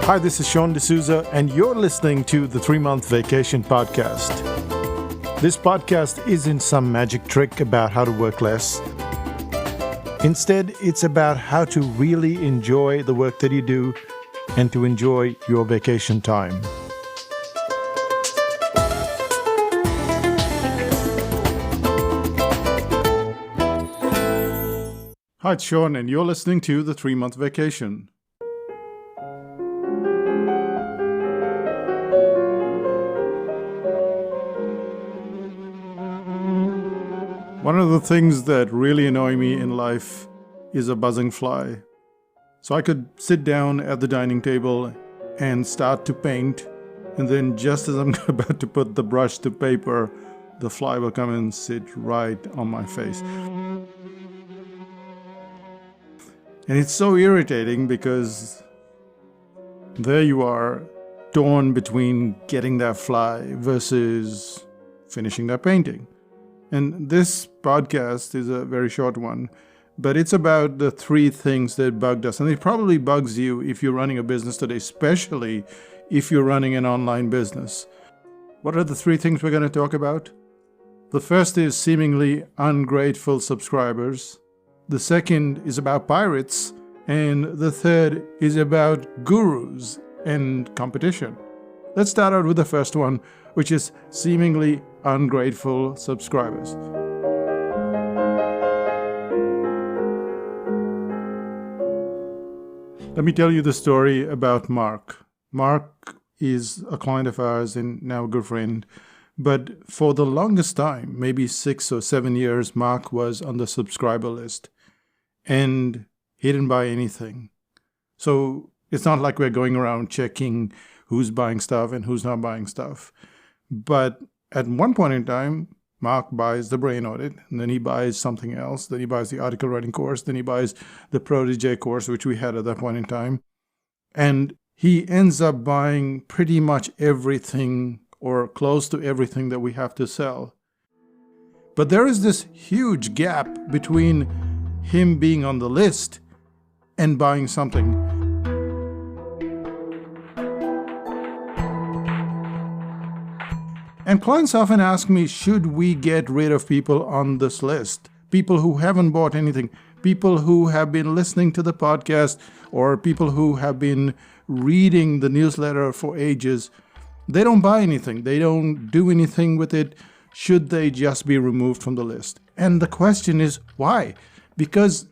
Hi, this is Sean D'Souza, and you're listening to the 3-Month Vacation Podcast. This podcast isn't some magic trick about how to work less. Instead, it's about how to really enjoy the work that you do and to enjoy your vacation time. Hi, it's Sean, and you're listening to the 3-Month Vacation. One of the things that really annoy me in life is a buzzing fly. So I could sit down at the dining table and start to paint, and then just as I'm about to put the brush to paper, the fly will come and sit right on my face. And it's so irritating because there you are, torn between getting that fly versus finishing that painting. And this podcast is a very short one, but it's about the 3 things that bugged us. And it probably bugs you if you're running a business today, especially if you're running an online business. What are the 3 things we're going to talk about? The first is seemingly ungrateful subscribers. The second is about pirates. And the third is about gurus and competition. Let's start out with the first one, which is seemingly ungrateful subscribers. Let me tell you the story about Mark. Mark is a client of ours and now a good friend. But for the longest time, maybe 6 or 7 years, Mark was on the subscriber list. And he didn't buy anything. So it's not like we're going around checking who's buying stuff and who's not buying stuff. But at one point in time, Mark buys the brain audit, and then he buys something else. Then he buys the article writing course. Then he buys the Protégé course, which we had at that point in time. And he ends up buying pretty much everything or close to everything that we have to sell. But there is this huge gap between him being on the list and buying something. And clients often ask me, should we get rid of people on this list? People who haven't bought anything, people who have been listening to the podcast, or people who have been reading the newsletter for ages. They don't buy anything. They don't do anything with it. Should they just be removed from the list? And the question is, why? Because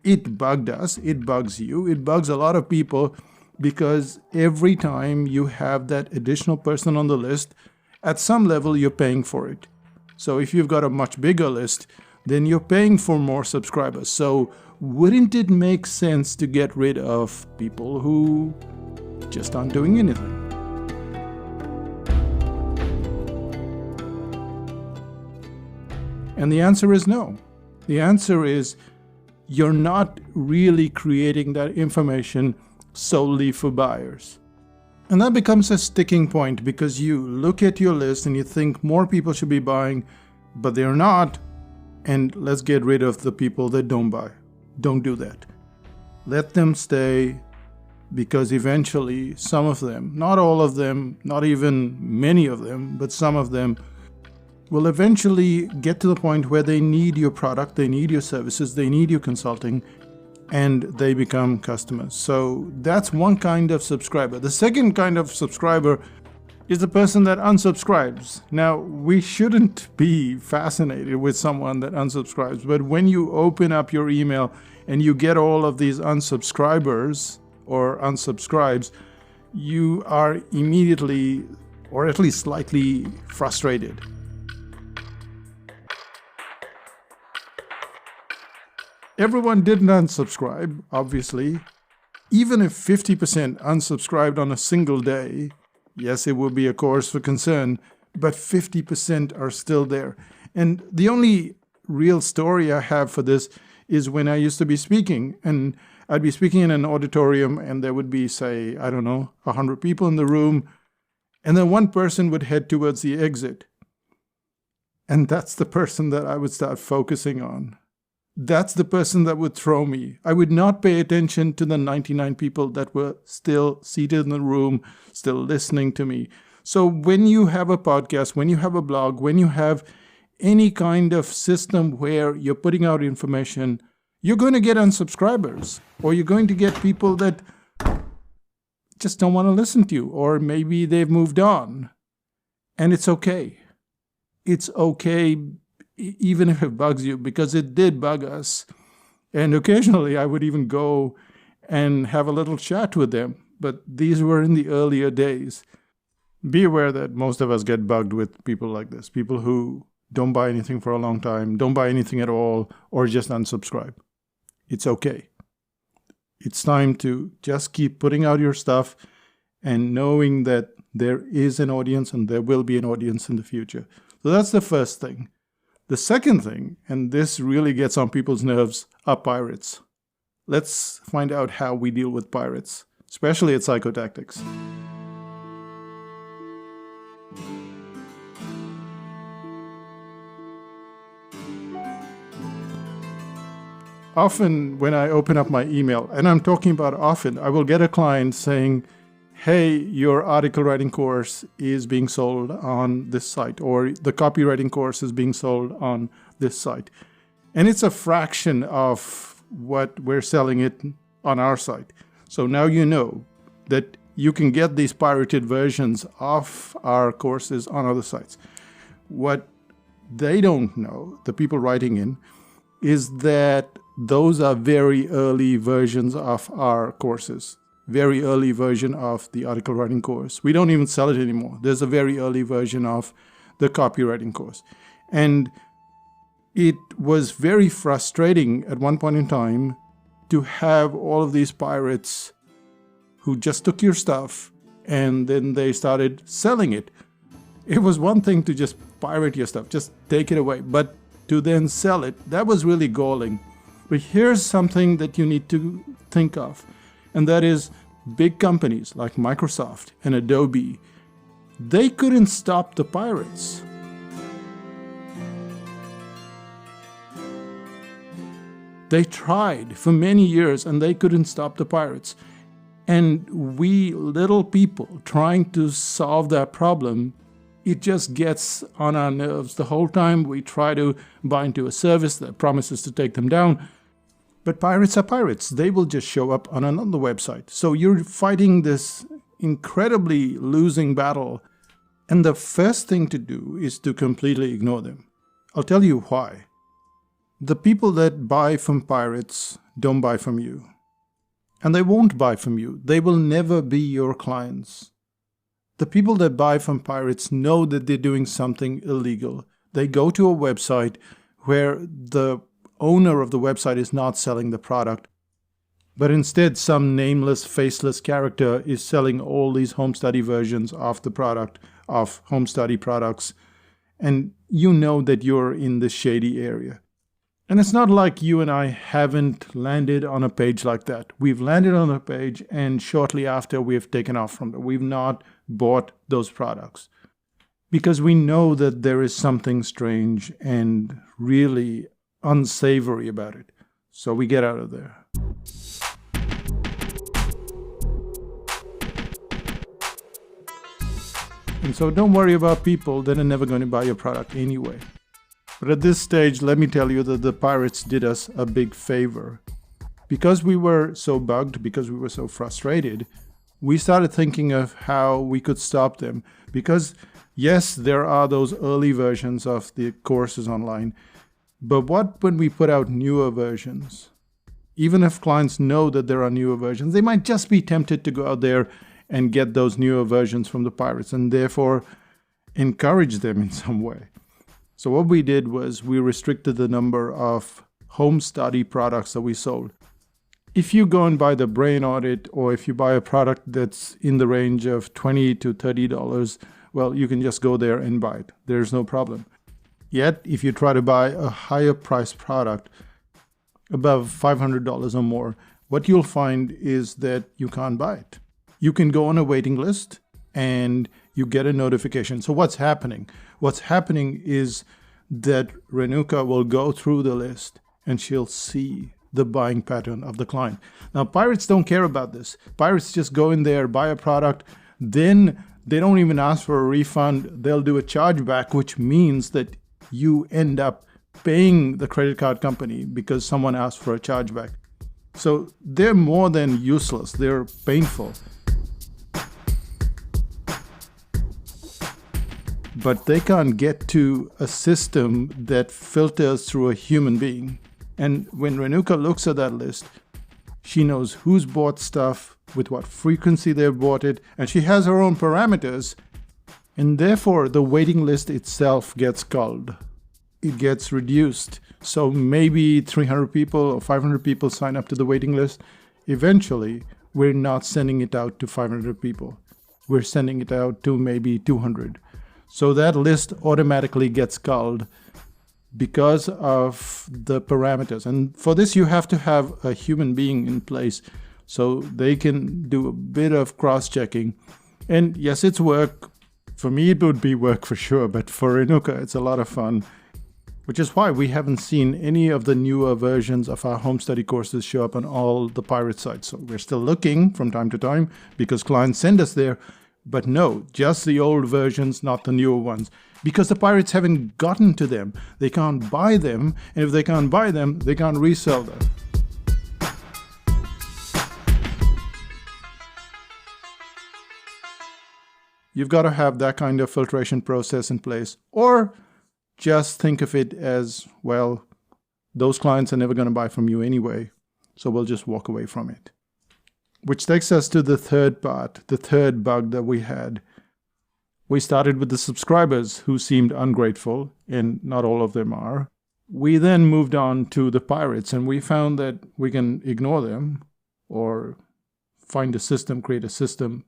it bugged us, it bugs you, it bugs a lot of people, because every time you have that additional person on the list, at some level you're paying for it. So if you've got a much bigger list, then you're paying for more subscribers. So wouldn't it make sense to get rid of people who just aren't doing anything? And the answer is no. The answer is you're not really creating that information solely for buyers. And that becomes a sticking point because you look at your list and you think more people should be buying, but they're not. And let's get rid of the people that don't buy. Don't do that. Let them stay, because eventually some of them, not all of them, not even many of them, but some of them will eventually get to the point where they need your product, they need your services, they need your consulting, and they become customers. So that's one kind of subscriber. The second kind of subscriber is the person that unsubscribes. Now, we shouldn't be fascinated with someone that unsubscribes, but when you open up your email and you get all of these unsubscribers or unsubscribes, you are immediately, or at least slightly, frustrated. Everyone didn't unsubscribe, obviously. Even if 50% unsubscribed on a single day, yes, it would be a cause for concern, but 50% are still there. And the only real story I have for this is when I used to be speaking, and I'd be speaking in an auditorium, and there would be, say, 100 people in the room, and then one person would head towards the exit. And that's the person that I would start focusing on. that's the person that would throw me. I would not pay attention to the 99 people that were still seated in the room, still listening to me. So when you have a podcast, when you have a blog, when you have any kind of system where you're putting out information, you're going to get unsubscribers, or you're going to get people that just don't want to listen to you, or maybe they've moved on. And it's okay. It's okay, even if it bugs you, because it did bug us. And occasionally I would even go and have a little chat with them. But these were in the earlier days. Be aware that most of us get bugged with people like this. People who don't buy anything for a long time, don't buy anything at all, or just unsubscribe. It's okay. It's time to just keep putting out your stuff and knowing that there is an audience and there will be an audience in the future. So that's the first thing. The second thing, and this really gets on people's nerves, are pirates. Let's find out how we deal with pirates, especially at Psychotactics. Often when I open up my email, and I'm talking about often, I will get a client saying, hey, your article writing course is being sold on this site, or the copywriting course is being sold on this site. And it's a fraction of what we're selling it on our site. So now you know that you can get these pirated versions of our courses on other sites. What they don't know, the people writing in, is that those are very early versions of our courses. Very early version of the article writing course. We don't even sell it anymore. There's a very early version of the copywriting course. And it was very frustrating at one point in time to have all of these pirates who just took your stuff and then they started selling it. It was one thing to just pirate your stuff, just take it away, but to then sell it, that was really galling. But here's something that you need to think of. And that is big companies like Microsoft and Adobe, they couldn't stop the pirates. They tried for many years and they couldn't stop the pirates. And we little people trying to solve that problem, it just gets on our nerves the whole time we try to buy into a service that promises to take them down. But pirates are pirates. They will just show up on another website. So you're fighting this incredibly losing battle. And the first thing to do is to completely ignore them. I'll tell you why. The people that buy from pirates don't buy from you. And they won't buy from you. They will never be your clients. The people that buy from pirates know that they're doing something illegal. They go to a website where the owner of the website is not selling the product, but instead some nameless, faceless character is selling all these home study versions of the product, of home study products, and you know that you're in this shady area. And it's not like you and I haven't landed on a page like that. We've landed on a page and shortly after we've taken off from it. We've not bought those products because we know that there is something strange and really unsavory about it. So we get out of there. And so don't worry about people that are never going to buy your product anyway. But at this stage, let me tell you that the pirates did us a big favor. Because we were so bugged, because we were so frustrated, we started thinking of how we could stop them. Because yes, there are those early versions of the courses online. But what when we put out newer versions? Even if clients know that there are newer versions, they might just be tempted to go out there and get those newer versions from the pirates and therefore encourage them in some way. So what we did was we restricted the number of home study products that we sold. If you go and buy the Brain Audit, or if you buy a product that's in the range of $20 to $30, well, you can just go there and buy it. There's no problem. Yet, if you try to buy a higher priced product above $500 or more, what you'll find is that you can't buy it. You can go on a waiting list and you get a notification. So what's happening? What's happening is that Renuka will go through the list and she'll see the buying pattern of the client. Now, pirates don't care about this. Pirates just go in there, buy a product, then they don't even ask for a refund. They'll do a chargeback, which means that you end up paying the credit card company because someone asked for a chargeback. So they're more than useless. They're painful. But they can't get to a system that filters through a human being. And when Renuka looks at that list, she knows who's bought stuff, with what frequency they've bought it, and she has her own parameters. And therefore, the waiting list itself gets culled. It gets reduced. So maybe 300 people or 500 people sign up to the waiting list. Eventually, we're not sending it out to 500 people. We're sending it out to maybe 200. So that list automatically gets culled because of the parameters. And for this, you have to have a human being in place so they can do a bit of cross-checking. And yes, it's work. For me, it would be work for sure, but for Renuka, it's a lot of fun, which is why we haven't seen any of the newer versions of our home study courses show up on all the pirate sites. So we're still looking from time to time because clients send us there. But no, just the old versions, not the newer ones. Because the pirates haven't gotten to them. They can't buy them. And if they can't buy them, they can't resell them. You've got to have that kind of filtration process in place. Or just think of it as, well, those clients are never going to buy from you anyway. So we'll just walk away from it. Which takes us to the third part, the third bug that we had. We started with the subscribers who seemed ungrateful, and not all of them are. We then moved on to the pirates, and we found that we can ignore them or find a system, create a system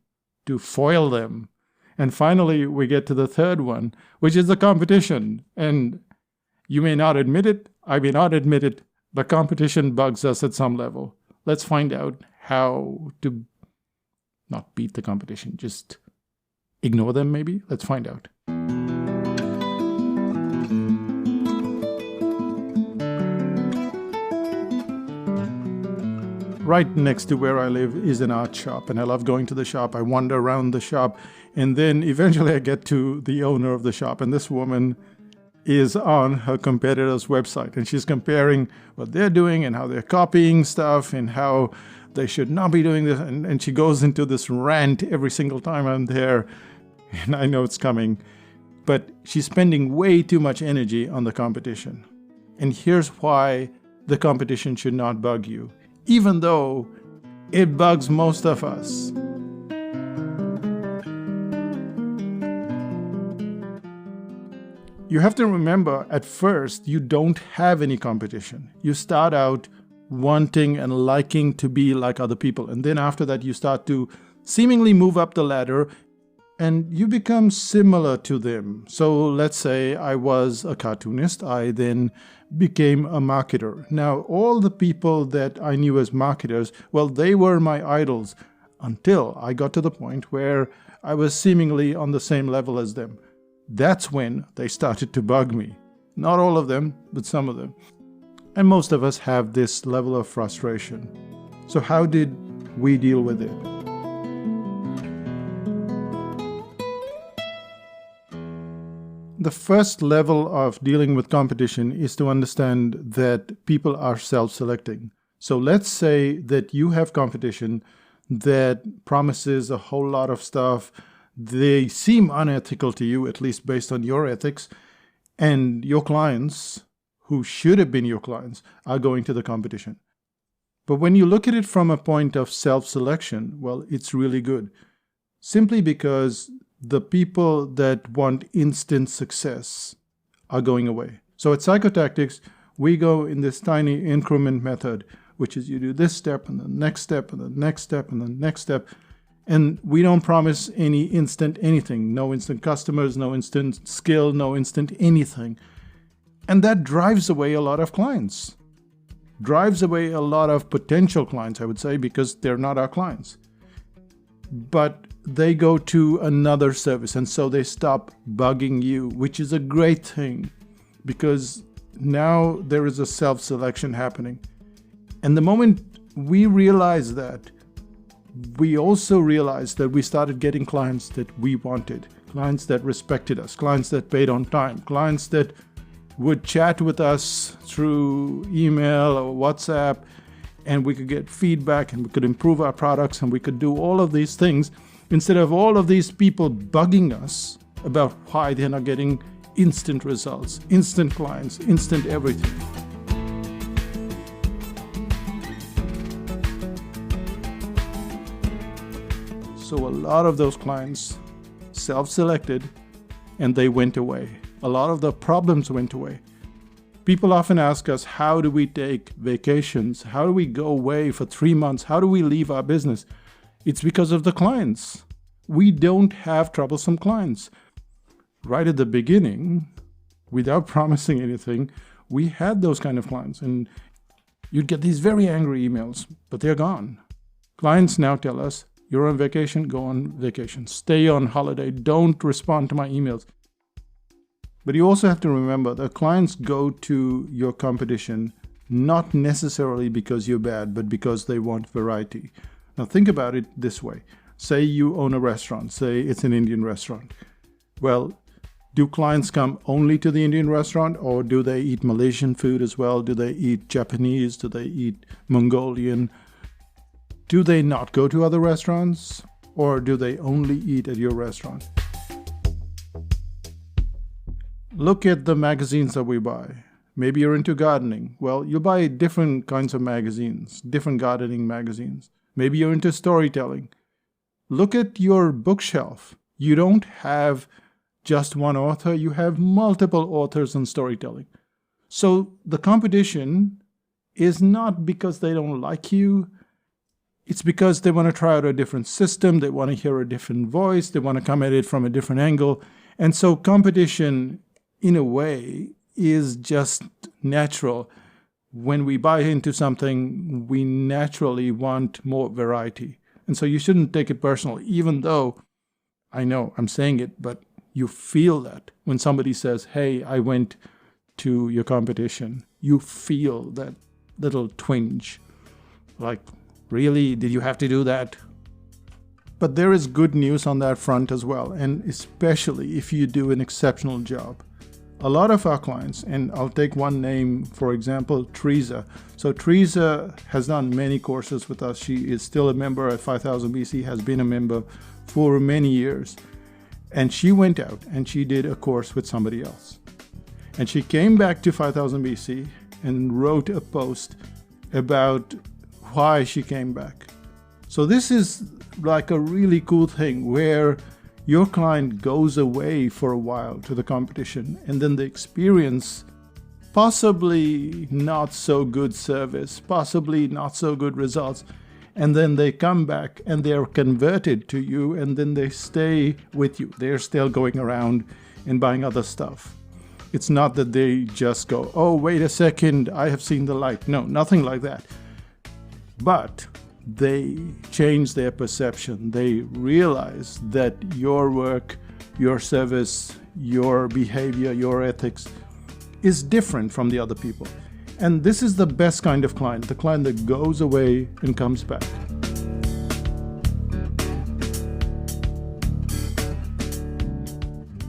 to foil them. And finally, we get to the third one, which is the competition. And you may not admit it, I may not admit it, but competition bugs us at some level. Let's find out how to not beat the competition, just ignore them maybe? Let's find out. Right next to where I live is an art shop, and I love going to the shop. I wander around the shop, and then eventually I get to the owner of the shop, and this woman is on her competitor's website, and she's comparing what they're doing and how they're copying stuff and how they should not be doing this. And she goes into this rant every single time I'm there, and I know it's coming. But she's spending way too much energy on the competition. And here's why the competition should not bug you, even though it bugs most of us. You have to remember, at first, you don't have any competition. You start out wanting and liking to be like other people. And then after that, you start to seemingly move up the ladder and you become similar to them. So let's say I was a cartoonist. I then became a marketer. Now, all the people that I knew as marketers, well, they were my idols until I got to the point where I was seemingly on the same level as them. That's when they started to bug me. Not all of them, but some of them. And most of us have this level of frustration. So how did we deal with it? The first level of dealing with competition is to understand that people are self-selecting. So let's say that you have competition that promises a whole lot of stuff. They seem unethical to you, at least based on your ethics, and your clients, who should have been your clients, are going to the competition. But when you look at it from a point of self-selection, well, it's really good. Simply because the people that want instant success are going away. So at Psychotactics, we go in this tiny increment method, which is you do this step and the next step and the next step and the next step. And we don't promise any instant anything. No instant customers, no instant skill, no instant anything. And that drives away a lot of clients. Drives away a lot of potential clients, I would say, because they're not our clients. But they go to another service, and so they stop bugging you, which is a great thing. Because now there is a self-selection happening. And the moment we realize that, we also realized that we started getting clients that we wanted, clients that respected us, clients that paid on time, clients that would chat with us through email or WhatsApp, and we could get feedback and we could improve our products and we could do all of these things instead of all of these people bugging us about why they're not getting instant results, instant clients, instant everything. So a lot of those clients self-selected and they went away. A lot of the problems went away. People often ask us, how do we take vacations? How do we go away for 3 months? How do we leave our business? It's because of the clients. We don't have troublesome clients. Right at the beginning, without promising anything, we had those kind of clients. And you'd get these very angry emails, but they're gone. Clients now tell us, you're on vacation, go on vacation. Stay on holiday. Don't respond to my emails. But you also have to remember that clients go to your competition not necessarily because you're bad, but because they want variety. Now think about it this way. Say you own a restaurant. Say it's an Indian restaurant. Well, do clients come only to the Indian restaurant, or do they eat Malaysian food as well? Do they eat Japanese? Do they eat Mongolian? Do they not go to other restaurants, or do they only eat at your restaurant? Look at the magazines that we buy. Maybe you're into gardening. Well, you buy different kinds of magazines, different gardening magazines. Maybe you're into storytelling. Look at your bookshelf. You don't have just one author, you have multiple authors in storytelling. So the competition is not because they don't like you. It's because they want to try out a different system. They want to hear a different voice. They want to come at it from a different angle. And so competition, in a way, is just natural. When we buy into something, we naturally want more variety. And so you shouldn't take it personally, even though I know I'm saying it, but you feel that when somebody says, hey, I went to your competition. You feel that little twinge. Like, really? Did you have to do that? But there is good news on that front as well, and especially if you do an exceptional job. A lot of our clients, and I'll take one name, for example, Teresa. So Teresa has done many courses with us. She is still a member at 5000 BC, has been a member for many years. And she went out and she did a course with somebody else. And she came back to 5000 BC and wrote a post about why she came back. So this is like a really cool thing where your client goes away for a while to the competition and then they experience possibly not so good service, possibly not so good results. And then they come back and they're converted to you and then they stay with you. They're still going around and buying other stuff. It's not that they just go, oh, wait a second, I have seen the light. No, nothing like that. But they change their perception. They realize that your work, your service, your behavior, your ethics is different from the other people. And this is the best kind of client, the client that goes away and comes back.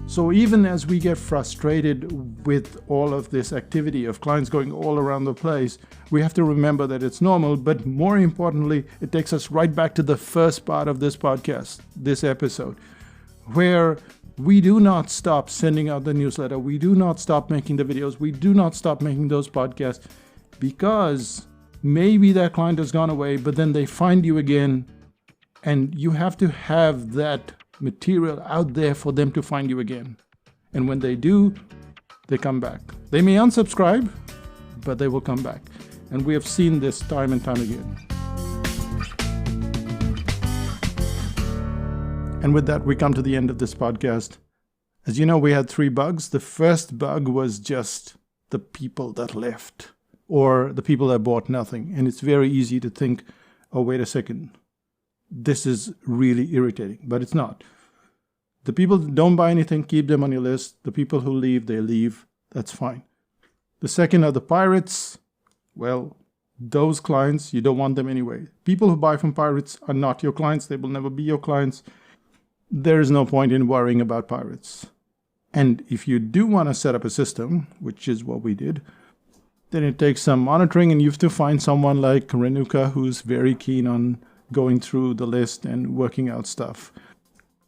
So even as we get frustrated with all of this activity of clients going all around the place, we have to remember that it's normal, but more importantly, it takes us right back to the first part of this podcast, this episode, where we do not stop sending out the newsletter. We do not stop making the videos. We do not stop making those podcasts because maybe that client has gone away, but then they find you again and you have to have that material out there for them to find you again. And when they do, they come back. They may unsubscribe, but they will come back. And we have seen this time and time again. And with that, we come to the end of this podcast. As you know, we had 3 bugs. The first bug was just the people that left or the people that bought nothing. And it's very easy to think, oh, wait a second, this is really irritating, but it's not. The people that don't buy anything, keep them on your list. The people who leave, they leave. That's fine. The second are the pirates. Well, those clients, you don't want them anyway. People who buy from pirates are not your clients. They will never be your clients. There is no point in worrying about pirates. And if you do want to set up a system, which is what we did, then it takes some monitoring, and you have to find someone like Renuka who's very keen on going through the list and working out stuff.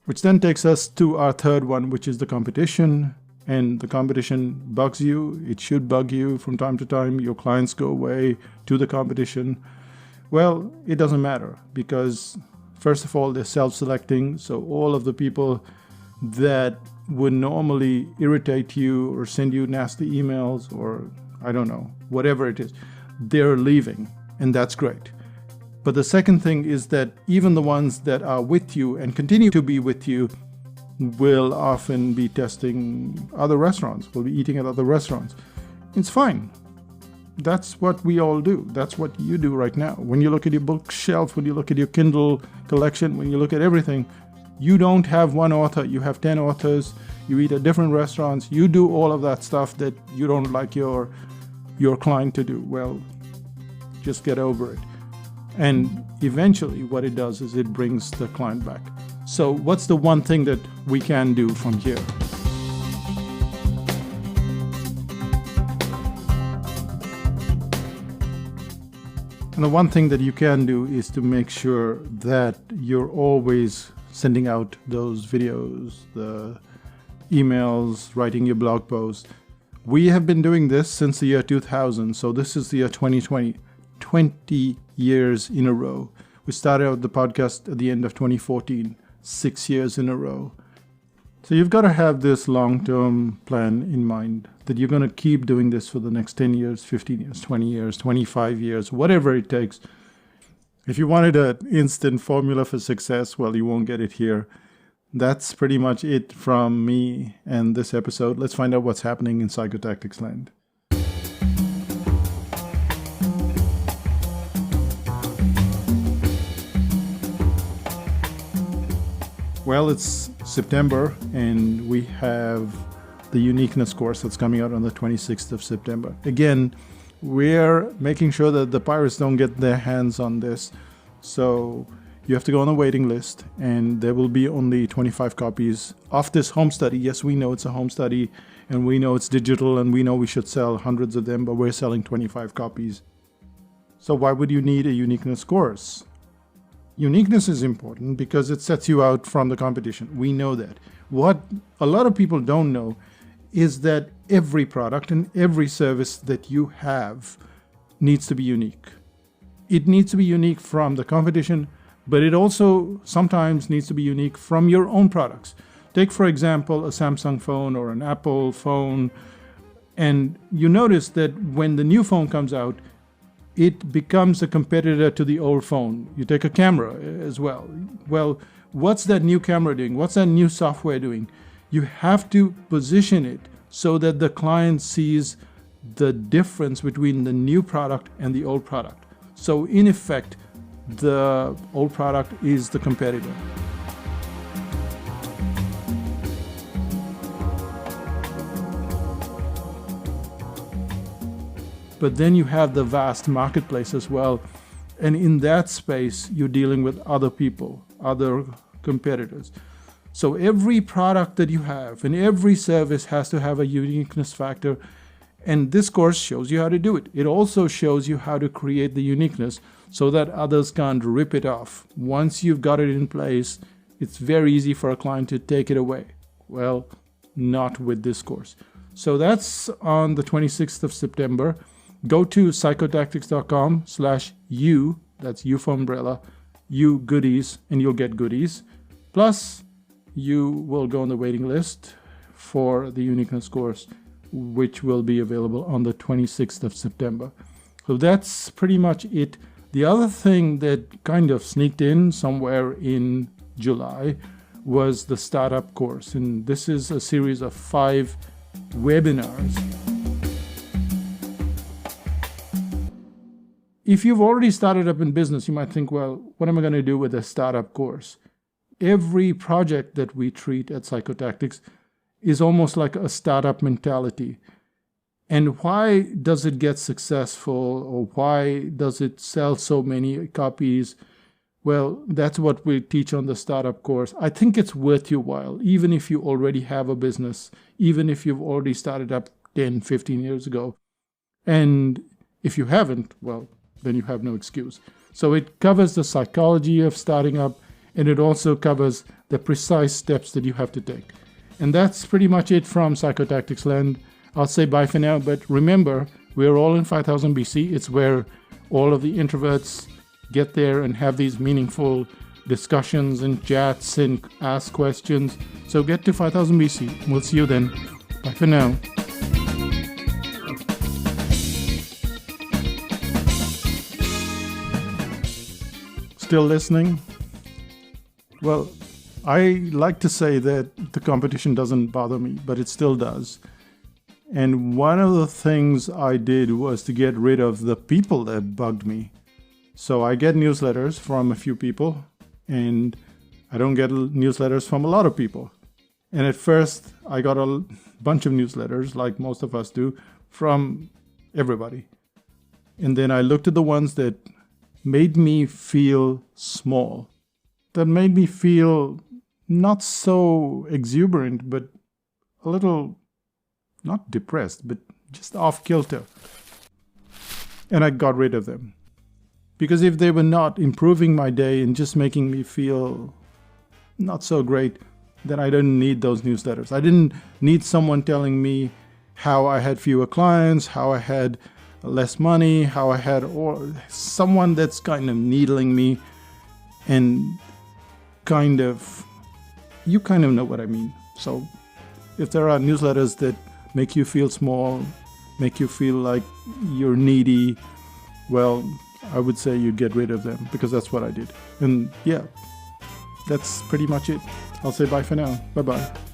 Which then takes us to our third one, which is the competition. And the competition bugs you. It should bug you from time to time. Your clients go away to the competition. Well, it doesn't matter because, first of all, they're self-selecting. So all of the people that would normally irritate you or send you nasty emails or, I don't know, whatever it is, they're leaving. And that's great. But the second thing is that even the ones that are with you and continue to be with you will often be testing other restaurants, will be eating at other restaurants. It's fine. That's what we all do. That's what you do right now. When you look at your bookshelf, when you look at your Kindle collection, when you look at everything, you don't have one author. You have 10 authors. You eat at different restaurants. You do all of that stuff that you don't like your client to do. Well, just get over it. And eventually what it does is it brings the client back. So what's the one thing that we can do from here? And the one thing that you can do is to make sure that you're always sending out those videos, the emails, writing your blog posts. We have been doing this since the year 2000. So this is the year 2020, 20 years in a row. We started out the podcast at the end of 2014. 6 years in a row. So you've got to have this long-term plan in mind that you're going to keep doing this for the next 10 years, 15 years, 20 years, 25 years, whatever it takes. If you wanted an instant formula for success, well, you won't get it here. That's pretty much it from me and this episode. Let's find out what's happening in Psychotactics land. Well, it's September, and we have the uniqueness course that's coming out on the 26th of September. Again, we're making sure that the pirates don't get their hands on this. So you have to go on a waiting list, and there will be only 25 copies of this home study. Yes, we know it's a home study, and we know it's digital, and we know we should sell hundreds of them, but we're selling 25 copies. So why would you need a uniqueness course? Uniqueness is important because it sets you out from the competition. We know that. What a lot of people don't know is that every product and every service that you have needs to be unique. It needs to be unique from the competition, but it also sometimes needs to be unique from your own products. Take, for example, a Samsung phone or an Apple phone, and you notice that when the new phone comes out, it becomes a competitor to the old phone. You take a camera as well. Well, what's that new camera doing? What's that new software doing? You have to position it so that the client sees the difference between the new product and the old product. So in effect, the old product is the competitor. But then you have the vast marketplace as well. And in that space, you're dealing with other people, other competitors. So every product that you have and every service has to have a uniqueness factor. And this course shows you how to do it. It also shows you how to create the uniqueness so that others can't rip it off. Once you've got it in place, it's very easy for a client to take it away. Well, not with this course. So that's on the 26th of September. Go to psychotactics.com/U, that's U for umbrella, U goodies, and you'll get goodies. Plus, you will go on the waiting list for the uniqueness course, which will be available on the 26th of September. So that's pretty much it. The other thing that kind of sneaked in somewhere in July was the startup course. And this is a series of 5 webinars. If you've already started up in business, you might think, well, what am I going to do with a startup course? Every project that we treat at Psychotactics is almost like a startup mentality. And why does it get successful, or why does it sell so many copies? Well, that's what we teach on the startup course. I think it's worth your while, even if you already have a business, even if you've already started up 10, 15 years ago. And if you haven't, well, then you have no excuse. So it covers the psychology of starting up, and it also covers the precise steps that you have to take. And that's pretty much it from Psychotactics Land. I'll say bye for now, but remember, we're all in 5000 BC. It's where all of the introverts get there and have these meaningful discussions and chats and ask questions. So get to 5000 BC. We'll see you then. Bye for now. Still listening? Well, I like to say that the competition doesn't bother me, but it still does. And one of the things I did was to get rid of the people that bugged me. So I get newsletters from a few people, and I don't get newsletters from a lot of people. And at first, I got a bunch of newsletters, like most of us do, from everybody. And then I looked at the ones that made me feel small, that made me feel not so exuberant, but a little, not depressed, but just off kilter. And I got rid of them. Because if they were not improving my day and just making me feel not so great, then I didn't need those newsletters. I didn't need someone telling me how I had fewer clients, how I had less money, how I had, or someone that's kind of needling me and you kind of know what I mean. So if there are newsletters that make you feel small, make you feel like you're needy, well, I would say you get rid of them, because that's what I did. And yeah, that's pretty much it. I'll say bye for now. Bye-bye.